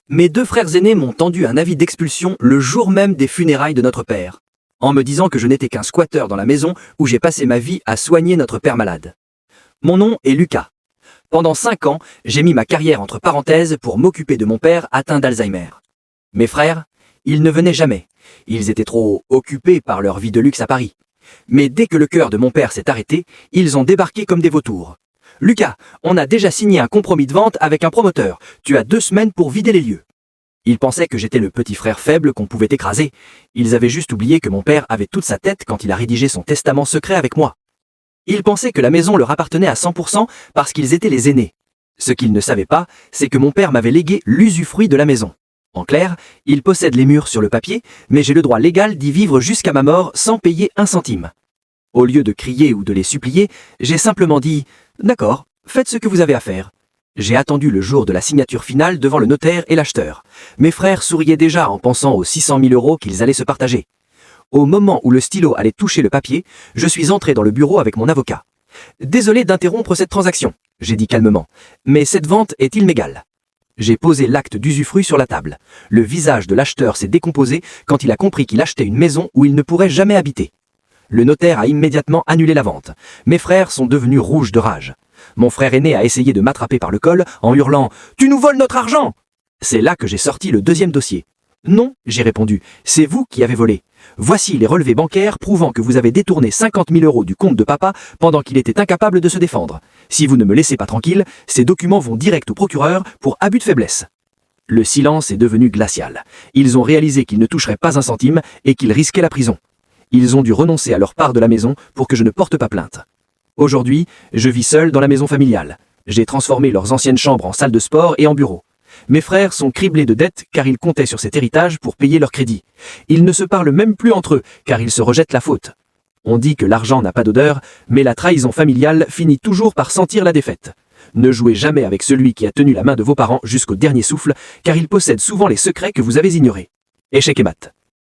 Mes deux frères aînés m'ont tendu un avis d'expulsion le jour même des funérailles de notre père, en me disant que je n'étais qu'un squatteur dans la maison où j'ai passé ma vie à soigner notre père malade. Mon nom est Lucas. Pendant 5 ans, j'ai mis ma carrière entre parenthèses pour m'occuper de mon père atteint d'Alzheimer. Mes frères, ils ne venaient jamais. Ils étaient trop occupés par leur vie de luxe à Paris. Mais dès que le cœur de mon père s'est arrêté, ils ont débarqué comme des vautours. « Lucas, on a déjà signé un compromis de vente avec un promoteur. Tu as 2 semaines pour vider les lieux. » Ils pensaient que j'étais le petit frère faible qu'on pouvait écraser. Ils avaient juste oublié que mon père avait toute sa tête quand il a rédigé son testament secret avec moi. Ils pensaient que la maison leur appartenait à 100% parce qu'ils étaient les aînés. Ce qu'ils ne savaient pas, c'est que mon père m'avait légué l'usufruit de la maison. En clair, il possède les murs sur le papier, mais j'ai le droit légal d'y vivre jusqu'à ma mort sans payer un centime. Au lieu de crier ou de les supplier, j'ai simplement dit « D'accord, faites ce que vous avez à faire ». J'ai attendu le jour de la signature finale devant le notaire et l'acheteur. Mes frères souriaient déjà en pensant aux 600 000 € qu'ils allaient se partager. Au moment où le stylo allait toucher le papier, je suis entré dans le bureau avec mon avocat. « Désolé d'interrompre cette transaction », j'ai dit calmement, « mais cette vente est illégale. » J'ai posé l'acte d'usufruit sur la table. Le visage de l'acheteur s'est décomposé quand il a compris qu'il achetait une maison où il ne pourrait jamais habiter. Le notaire a immédiatement annulé la vente. Mes frères sont devenus rouges de rage. Mon frère aîné a essayé de m'attraper par le col en hurlant « Tu nous voles notre argent !» C'est là que j'ai sorti le deuxième dossier. « Non », j'ai répondu, « c'est vous qui avez volé. Voici les relevés bancaires prouvant que vous avez détourné 50 000 € du compte de papa pendant qu'il était incapable de se défendre. Si vous ne me laissez pas tranquille, ces documents vont direct au procureur pour abus de faiblesse. » Le silence est devenu glacial. Ils ont réalisé qu'ils ne toucheraient pas un centime et qu'ils risquaient la prison. Ils ont dû renoncer à leur part de la maison pour que je ne porte pas plainte. Aujourd'hui, je vis seul dans la maison familiale. J'ai transformé leurs anciennes chambres en salle de sport et en bureau. Mes frères sont criblés de dettes car ils comptaient sur cet héritage pour payer leur crédit. Ils ne se parlent même plus entre eux car ils se rejettent la faute. On dit que l'argent n'a pas d'odeur, mais la trahison familiale finit toujours par sentir la défaite. Ne jouez jamais avec celui qui a tenu la main de vos parents jusqu'au dernier souffle car il possède souvent les secrets que vous avez ignorés. Échec et mat.